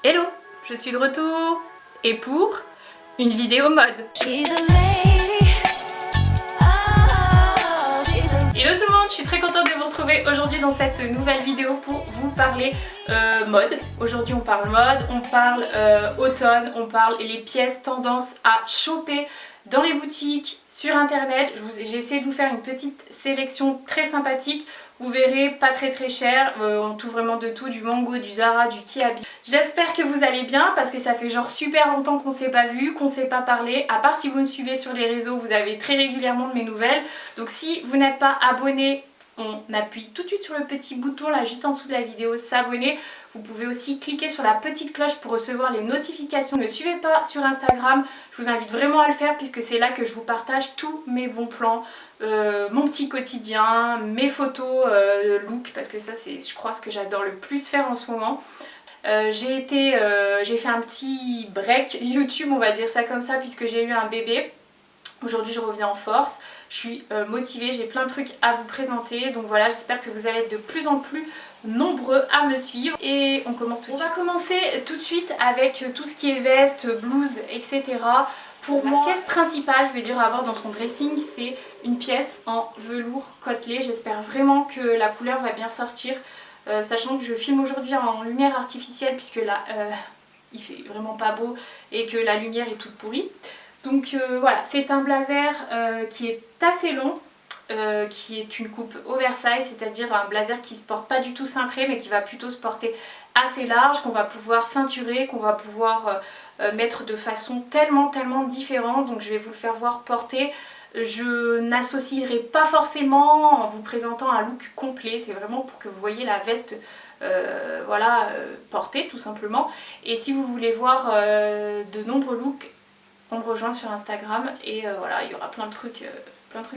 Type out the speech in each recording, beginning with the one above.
Hello, je suis de retour et pour une vidéo mode. Hello tout le monde, je suis très contente de vous retrouver aujourd'hui dans cette nouvelle vidéo pour vous parler mode. Aujourd'hui on parle mode, on parle automne, on parle les pièces tendance à choper dans les boutiques, sur internet. J'ai essayé de vous faire une petite sélection très sympathique. Vous verrez, pas très cher, on trouve vraiment de tout, du Mango, du Zara, du Kiabi. J'espère que vous allez bien parce que ça fait genre super longtemps qu'on s'est pas vu, qu'on s'est pas parlé. À part si vous me suivez sur les réseaux, vous avez très régulièrement de mes nouvelles. Donc si vous n'êtes pas abonné, on appuie tout de suite sur le petit bouton là juste en dessous de la vidéo s'abonner. Vous pouvez aussi cliquer sur la petite cloche pour recevoir les notifications. Ne me suivez pas sur Instagram, je vous invite vraiment à le faire puisque c'est là que je vous partage tous mes bons plans, mon petit quotidien, mes photos look, parce que ça c'est je crois ce que j'adore le plus faire en ce moment. J'ai fait un petit break YouTube, on va dire ça comme ça, puisque j'ai eu un bébé. Aujourd'hui je reviens en force, je suis motivée, j'ai plein de trucs à vous présenter. Donc voilà, j'espère que vous allez être de plus en plus nombreux à me suivre. Et on commence tout de suite. On va commencer tout de suite avec tout ce qui est veste, blouse, etc. Pour moi, la pièce principale, je vais dire, à avoir dans son dressing, c'est une pièce en velours côtelé. J'espère vraiment que la couleur va bien sortir. Sachant que je filme aujourd'hui en lumière artificielle puisque là il fait vraiment pas beau et que la lumière est toute pourrie. Donc voilà, c'est un blazer qui est assez long, qui est une coupe oversize, c'est-à-dire un blazer qui se porte pas du tout cintré mais qui va plutôt se porter assez large, qu'on va pouvoir ceinturer, qu'on va pouvoir mettre de façon tellement différente. Donc je vais vous le faire voir porter. Je n'associerai pas forcément en vous présentant un look complet, c'est vraiment pour que vous voyez la veste voilà, portée tout simplement. Et si vous voulez voir de nombreux looks, on me rejoint sur Instagram et voilà, il y aura plein de trucs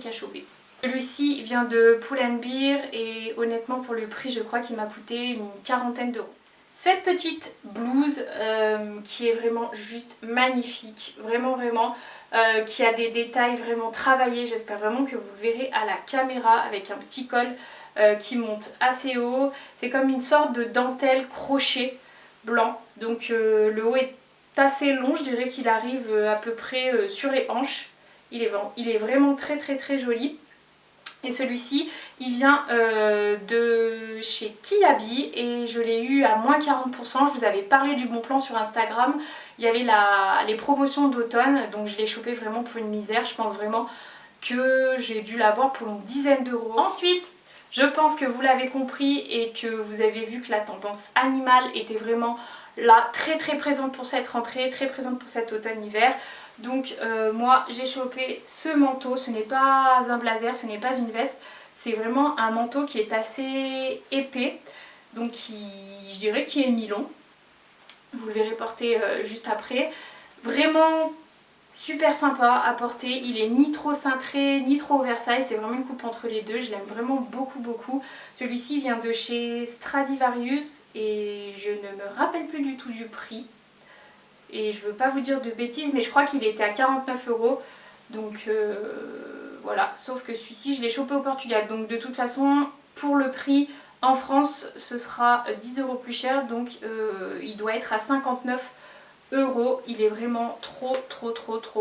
à choper. Celui-ci vient de Pull & Bear et honnêtement pour le prix je crois qu'il m'a coûté une quarantaine d'euros. Cette petite blouse qui est vraiment juste magnifique, vraiment qui a des détails vraiment travaillés, j'espère vraiment que vous le verrez à la caméra avec un petit col qui monte assez haut. C'est comme une sorte de dentelle crochet blanc, donc le haut est assez long, je dirais qu'il arrive à peu près sur les hanches. Il est vraiment très joli. Et celui-ci, il vient de chez Kiabi et je l'ai eu à moins 40%. Je vous avais parlé du bon plan sur Instagram. Il y avait les promotions d'automne, donc je l'ai chopé vraiment pour une misère. Je pense vraiment que j'ai dû l'avoir pour une dizaine d'euros. Ensuite, je pense que vous l'avez compris et que vous avez vu que la tendance animale était vraiment là, très présente pour cette rentrée, très présente pour cet automne-hiver. Donc moi j'ai chopé ce manteau, ce n'est pas un blazer, ce n'est pas une veste, c'est vraiment un manteau qui est assez épais, donc je dirais qui est mi-long. Vous le verrez porter juste après. Vraiment super sympa à porter, il est ni trop cintré ni trop oversize, c'est vraiment une coupe entre les deux, je l'aime vraiment beaucoup. Celui-ci vient de chez Stradivarius et je ne me rappelle plus du tout du prix. Et je veux pas vous dire de bêtises mais je crois qu'il était à 49 euros. Donc voilà, sauf que celui-ci je l'ai chopé au Portugal. Donc de toute façon pour le prix en France ce sera 10 euros plus cher. Donc il doit être à 59 euros. Il est vraiment trop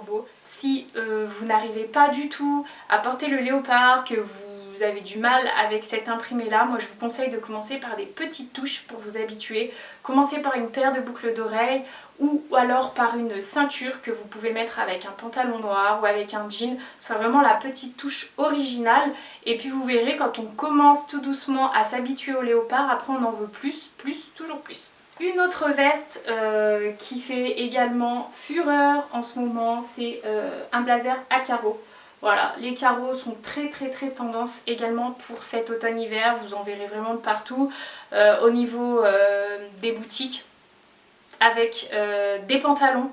beau. Si vous n'arrivez pas du tout à porter le léopard, que vous avez du mal avec cet imprimé là, moi je vous conseille de commencer par des petites touches pour vous habituer. Commencez par une paire de boucles d'oreilles ou alors par une ceinture que vous pouvez mettre avec un pantalon noir ou avec un jean. Ce sera vraiment la petite touche originale et puis vous verrez quand on commence tout doucement à s'habituer au léopard, après on en veut plus, toujours plus. Une autre veste qui fait également fureur en ce moment, c'est un blazer à carreaux. Voilà, les carreaux sont très tendance également pour cet automne-hiver, vous en verrez vraiment de partout. Au niveau des boutiques, avec des pantalons,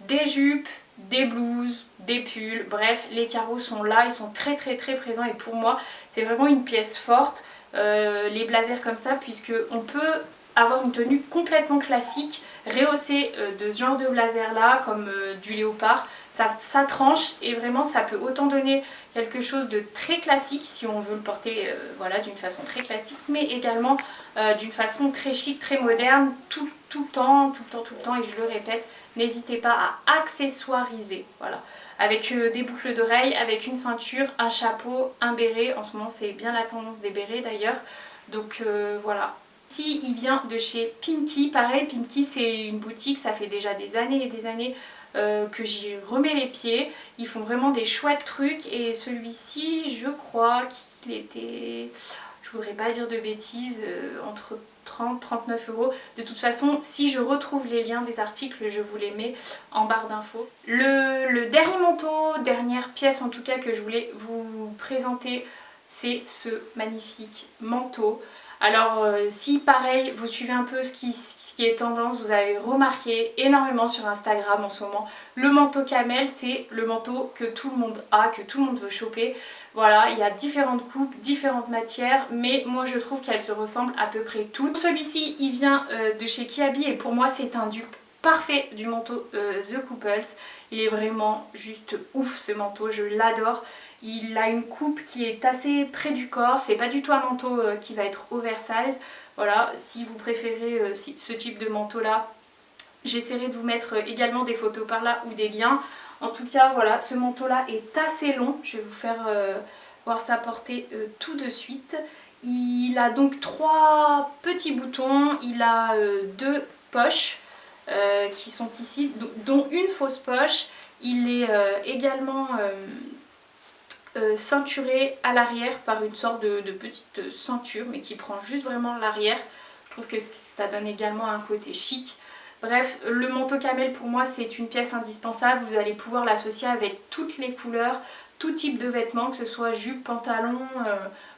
des jupes, des blouses, des pulls, bref, les carreaux sont là, ils sont très présents et pour moi c'est vraiment une pièce forte, les blazers comme ça, puisque on peut avoir une tenue complètement classique, rehaussée de ce genre de blazer là, comme du léopard, ça tranche et vraiment ça peut autant donner quelque chose de très classique si on veut le porter voilà, d'une façon très classique, mais également d'une façon très chic, très moderne, tout le temps, et je le répète, n'hésitez pas à accessoiriser, voilà, avec des boucles d'oreilles, avec une ceinture, un chapeau, un béret. En ce moment c'est bien la tendance des bérets d'ailleurs, donc voilà. Ici il vient de chez Pimkie, pareil, Pimkie c'est une boutique, ça fait déjà des années et des années que j'y remets les pieds. Ils font vraiment des chouettes trucs et celui-ci je crois qu'il était, je voudrais pas dire de bêtises, entre 30-39 euros. De toute façon si je retrouve les liens des articles je vous les mets en barre d'infos. Le dernier manteau, dernière pièce en tout cas que je voulais vous présenter, c'est ce magnifique manteau. Alors si pareil vous suivez un peu ce qui est tendance, vous avez remarqué énormément sur Instagram en ce moment, le manteau camel, c'est le manteau que tout le monde a, que tout le monde veut choper. Voilà, il y a différentes coupes, différentes matières, mais moi je trouve qu'elles se ressemblent à peu près toutes. Celui-ci il vient de chez Kiabi et pour moi c'est un dupe parfait du manteau The Couples. Il est vraiment juste ouf ce manteau, je l'adore. Il a une coupe qui est assez près du corps, c'est pas du tout un manteau qui va être oversize. Voilà, si vous préférez ce type de manteau là, j'essaierai de vous mettre également des photos par là ou des liens. En tout cas voilà, ce manteau là est assez long, je vais vous faire voir sa portée tout de suite. Il a donc 3 petits boutons, il a 2 poches qui sont ici, dont une fausse poche. Il est également ceinturé à l'arrière par une sorte de petite ceinture, mais qui prend juste vraiment l'arrière. Je trouve que ça donne également un côté chic. Bref, le manteau camel pour moi c'est une pièce indispensable. Vous allez pouvoir l'associer avec toutes les couleurs, tout type de vêtements, que ce soit jupe, pantalon,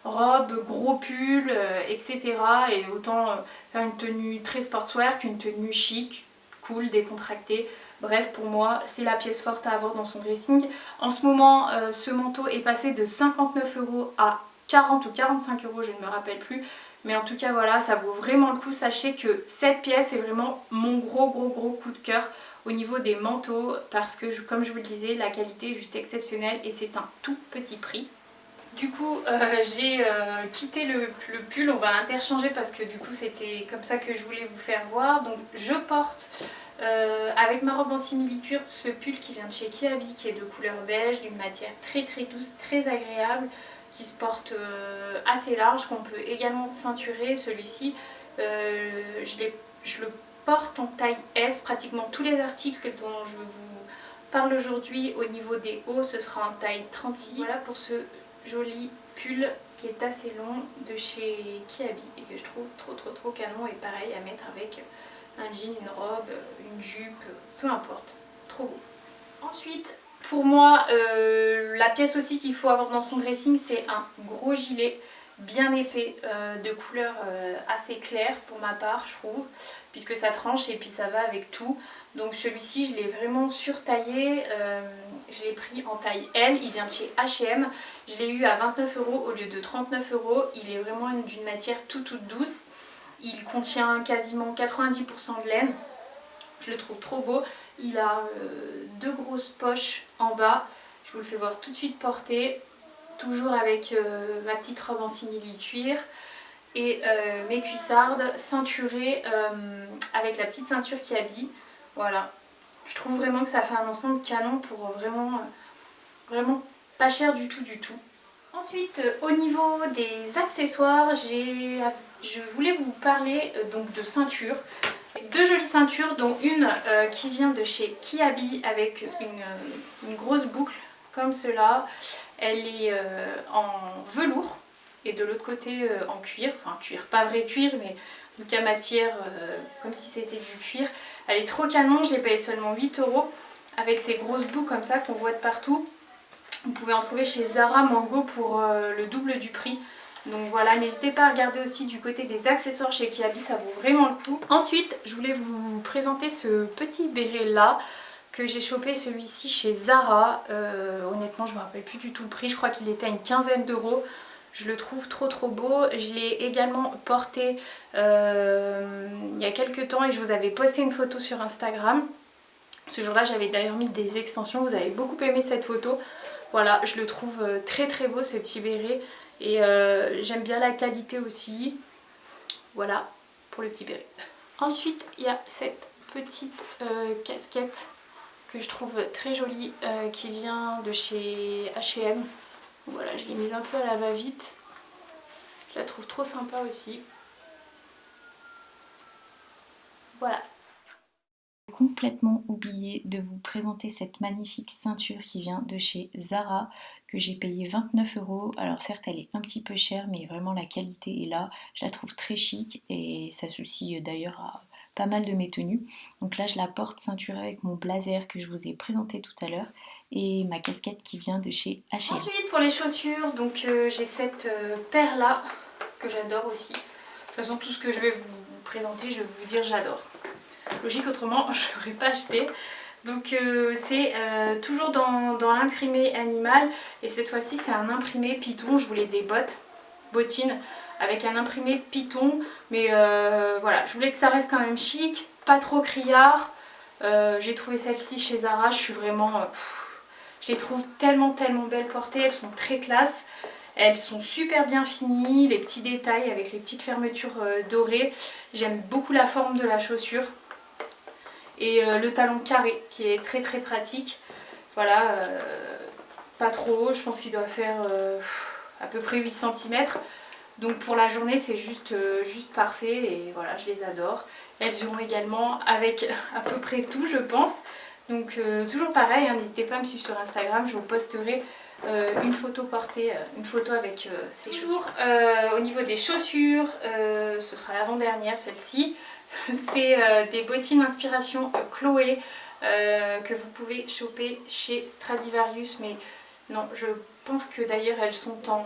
robe, gros pull, etc. Et autant faire une tenue très sportswear qu'une tenue chic, cool, décontractée. Bref, pour moi, c'est la pièce forte à avoir dans son dressing. En ce moment, ce manteau est passé de 59 € à 40 ou 45 €, je ne me rappelle plus. Mais en tout cas, voilà, ça vaut vraiment le coup. Sachez que cette pièce est vraiment mon gros coup de cœur au niveau des manteaux. Parce que, comme je vous le disais, la qualité est juste exceptionnelle et c'est un tout petit prix. Du coup, j'ai quitté le pull, on va interchanger parce que du coup c'était comme ça que je voulais vous faire voir. Donc je porte avec ma robe en simili-cuir ce pull qui vient de chez Kiabi, qui est de couleur beige, d'une matière très douce, très agréable, qui se porte assez large, qu'on peut également ceinturer. Celui-ci, je le porte en taille S. Pratiquement tous les articles dont je vous parle aujourd'hui au niveau des hauts, ce sera en taille 36. Voilà pour ce joli pull qui est assez long de chez Kiabi et que je trouve trop canon, et pareil à mettre avec un jean, une robe, une jupe, peu importe, trop beau. Ensuite pour moi la pièce aussi qu'il faut avoir dans son dressing, c'est un gros gilet bien épais de couleur assez claire pour ma part, je trouve, puisque ça tranche et puis ça va avec tout. Donc celui-ci je l'ai vraiment surtaillé, je l'ai pris en taille L, il vient de chez H&M, je l'ai eu à 29 € au lieu de 39 €, il est vraiment d'une matière toute douce, il contient quasiment 90% de laine, je le trouve trop beau, il a 2 grosses poches en bas, je vous le fais voir tout de suite porté, toujours avec ma petite robe en simili-cuir et mes cuissardes ceinturées avec la petite ceinture qui habille. Voilà, je trouve vraiment que ça fait un ensemble canon pour vraiment pas cher du tout. Ensuite, au niveau des accessoires, je voulais vous parler donc de ceintures. 2 jolies ceintures, dont une qui vient de chez Kiabi avec une grosse boucle comme cela. Elle est en velours et de l'autre côté en cuir, enfin cuir, pas vrai cuir, mais en tout cas matière comme si c'était du cuir. Elle est trop canon, je l'ai payée seulement 8 € avec ces grosses boucles comme ça qu'on voit de partout. Vous pouvez en trouver chez Zara, Mango pour le double du prix. Donc voilà, n'hésitez pas à regarder aussi du côté des accessoires chez Kiabi, ça vaut vraiment le coup. Ensuite, je voulais vous présenter ce petit béret là que j'ai chopé, celui-ci chez Zara. Honnêtement, je ne me rappelle plus du tout le prix, je crois qu'il était à une quinzaine d'euros. Je le trouve trop beau. Je l'ai également porté il y a quelques temps et je vous avais posté une photo sur Instagram. Ce jour-là, j'avais d'ailleurs mis des extensions. Vous avez beaucoup aimé cette photo. Voilà, je le trouve très très beau ce petit béret. Et j'aime bien la qualité aussi. Voilà pour le petit béret. Ensuite, il y a cette petite casquette que je trouve très jolie qui vient de chez H&M. Voilà, je l'ai mise un peu à la va-vite. Je la trouve trop sympa aussi. Voilà. J'ai complètement oublié de vous présenter cette magnifique ceinture qui vient de chez Zara, que j'ai payé 29 €. Alors certes elle est un petit peu chère, mais vraiment la qualité est là. Je la trouve très chic et s'associe d'ailleurs à pas mal de mes tenues. Donc là je la porte ceinturée avec mon blazer que je vous ai présenté tout à l'heure et ma casquette qui vient de chez H&M. Ensuite pour les chaussures, donc j'ai cette paire là que j'adore aussi. De toute façon tout ce que je vais vous présenter, je vais vous dire j'adore. Logique, autrement je n'aurais pas acheté. Donc c'est toujours dans l'imprimé animal et cette fois-ci c'est un imprimé python. Je voulais des bottines avec un imprimé python, mais voilà, je voulais que ça reste quand même chic, pas trop criard. J'ai trouvé celle-ci chez Zara, je suis vraiment... je les trouve tellement belles portées, elles sont très classe. Elles sont super bien finies, les petits détails avec les petites fermetures dorées. J'aime beaucoup la forme de la chaussure. Et le talon carré qui est très pratique. Voilà, pas trop haut, je pense qu'il doit faire à peu près 8 cm. Donc pour la journée c'est juste parfait et voilà, je les adore. Elles iront également avec à peu près tout je pense. Donc toujours pareil, hein, n'hésitez pas à me suivre sur Instagram, je vous posterai une photo portée, une photo avec ces chaussures. Au niveau des chaussures, ce sera l'avant-dernière celle-ci. C'est des bottines inspiration Chloé que vous pouvez choper chez Stradivarius, mais non, je pense que d'ailleurs elles sont en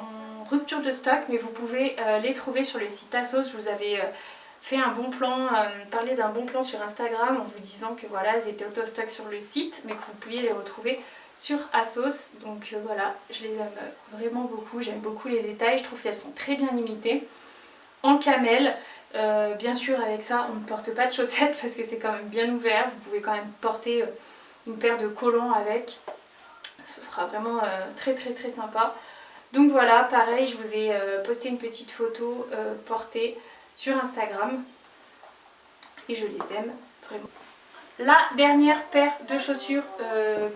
rupture de stock, mais vous pouvez les trouver sur le site ASOS. Je vous avais fait un bon plan, parlé d'un bon plan sur Instagram en vous disant que voilà, elles étaient auto stock sur le site, mais que vous pouviez les retrouver sur ASOS. Donc voilà, je les aime vraiment beaucoup, j'aime beaucoup les détails, je trouve qu'elles sont très bien limitées. En camel, bien sûr avec ça on ne porte pas de chaussettes parce que c'est quand même bien ouvert, vous pouvez quand même porter une paire de collants avec, ce sera vraiment très sympa. Donc voilà, pareil, je vous ai posté une petite photo portée sur Instagram et je les aime vraiment. La dernière paire de chaussures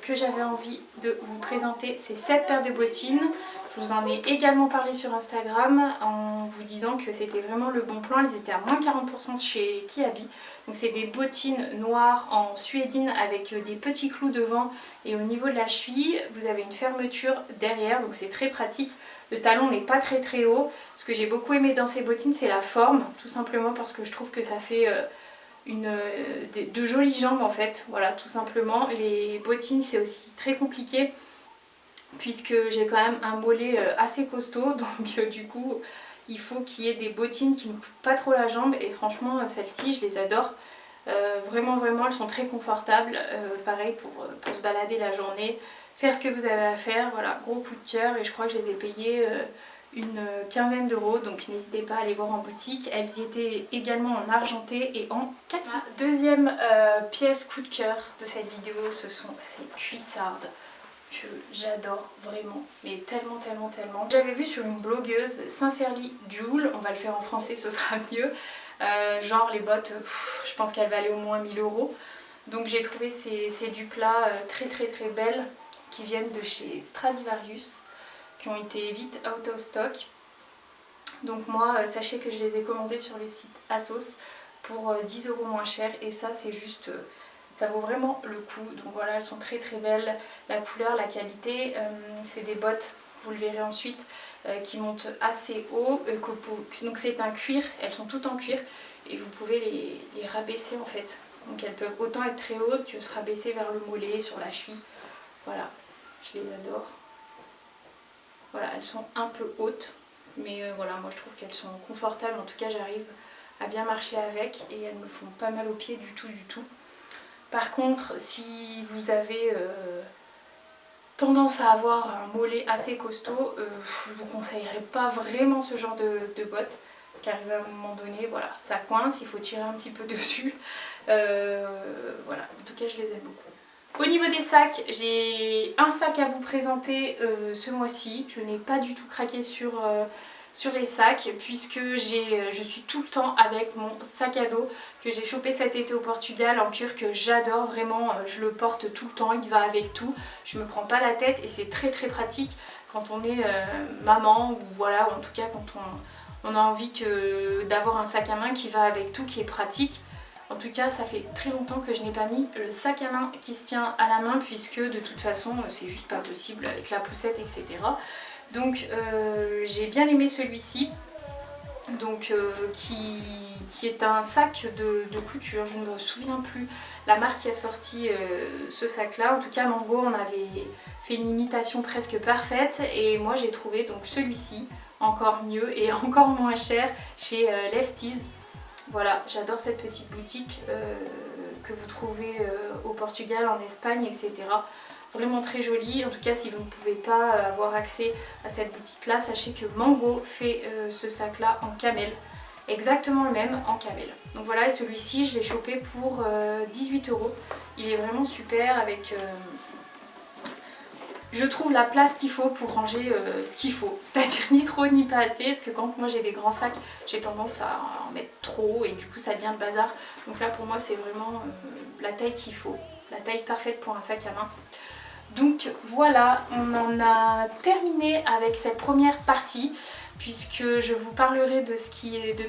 que j'avais envie de vous présenter, c'est cette paire de bottines. Je vous en ai également parlé sur Instagram en vous disant que c'était vraiment le bon plan. Elles étaient à moins 40% chez Kiabi. Donc c'est des bottines noires en suédine avec des petits clous devant et au niveau de la cheville vous avez une fermeture derrière, donc c'est très pratique. Le talon n'est pas très haut. Ce que j'ai beaucoup aimé dans ces bottines c'est la forme, tout simplement parce que je trouve que ça fait de jolies jambes en fait, voilà, tout simplement. Les bottines c'est aussi très compliqué puisque j'ai quand même un mollet assez costaud, donc du coup il faut qu'il y ait des bottines qui ne coupent pas trop la jambe et franchement celles-ci je les adore. Vraiment elles sont très confortables, pareil pour se balader la journée, faire ce que vous avez à faire, voilà, gros coup de cœur. Et je crois que je les ai payées une quinzaine d'euros, donc n'hésitez pas à aller voir en boutique. Elles y étaient également en argenté et en kaki. Deuxième pièce coup de cœur de cette vidéo, ce sont ces cuissardes que j'adore vraiment, mais tellement. J'avais vu sur une blogueuse, Sincerely Jewel, on va le faire en français, ce sera mieux. Genre les bottes, je pense qu'elles valaient au moins 1000 €. Donc j'ai trouvé ces dupes-là très belles qui viennent de chez Stradivarius, qui ont été vite out of stock. Donc moi, sachez que je les ai commandées sur le site ASOS pour 10 € moins cher et ça c'est juste... ça vaut vraiment le coup. Donc voilà, elles sont très belles, la couleur, la qualité. C'est des bottes, vous le verrez ensuite, qui montent assez haut. Donc c'est un cuir, elles sont toutes en cuir et vous pouvez les rabaisser en fait. Donc elles peuvent autant être très hautes que se rabaisser vers le mollet, sur la cheville. Voilà, je les adore. Voilà, elles sont un peu hautes, mais voilà, moi je trouve qu'elles sont confortables. En tout cas, j'arrive à bien marcher avec et elles me font pas mal aux pieds du tout. Par contre, si vous avez tendance à avoir un mollet assez costaud, je vous conseillerais pas vraiment ce genre de bottes. Parce qu'arrive à un moment donné, voilà, ça coince, il faut tirer un petit peu dessus. Voilà, en tout cas je les aime beaucoup. Au niveau des sacs, j'ai un sac à vous présenter ce mois-ci. Je n'ai pas du tout craqué sur les sacs puisque je suis tout le temps avec mon sac à dos que j'ai chopé cet été au Portugal en cuir, que j'adore vraiment. Je le porte tout le temps, il va avec tout. Je me prends pas la tête et c'est très pratique quand on est maman, ou voilà, ou en tout cas quand on a envie d'avoir un sac à main qui va avec tout, qui est pratique. En tout cas, ça fait très longtemps que je n'ai pas mis le sac à main qui se tient à la main puisque de toute façon c'est juste pas possible avec la poussette, etc. Donc j'ai bien aimé celui-ci, donc qui est un sac de couture. Je ne me souviens plus la marque qui a sorti ce sac là. En tout cas Mango on avait fait une imitation presque parfaite et moi j'ai trouvé donc celui-ci encore mieux et encore moins cher chez Lefties. Voilà, j'adore cette petite boutique que vous trouvez au Portugal, en Espagne, etc. Vraiment très jolie. En tout cas, si vous ne pouvez pas avoir accès à cette boutique là, sachez que Mango fait ce sac là en camel. Exactement le même en camel. Donc voilà, et celui-ci je l'ai chopé pour 18 €. Il est vraiment super avec... je trouve la place qu'il faut pour ranger ce qu'il faut, c'est-à-dire ni trop ni pas assez, parce que quand moi j'ai des grands sacs, j'ai tendance à en mettre trop et du coup ça devient le bazar. Donc là pour moi c'est vraiment la taille qu'il faut, la taille parfaite pour un sac à main. Donc voilà, on en a terminé avec cette première partie, puisque je vous parlerai de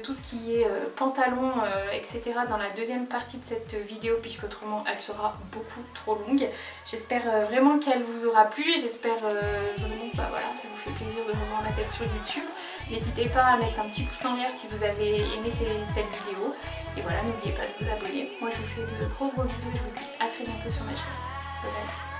tout ce qui est pantalon, etc. dans la deuxième partie de cette vidéo, puisque autrement elle sera beaucoup trop longue. J'espère vraiment qu'elle vous aura plu, j'espère vraiment que voilà, ça vous fait plaisir de me voir ma tête sur YouTube. N'hésitez pas à mettre un petit pouce en l'air si vous avez aimé cette vidéo. Et voilà, n'oubliez pas de vous abonner. Moi je vous fais de gros bisous et je vous dis à très bientôt sur ma chaîne. Bye bye.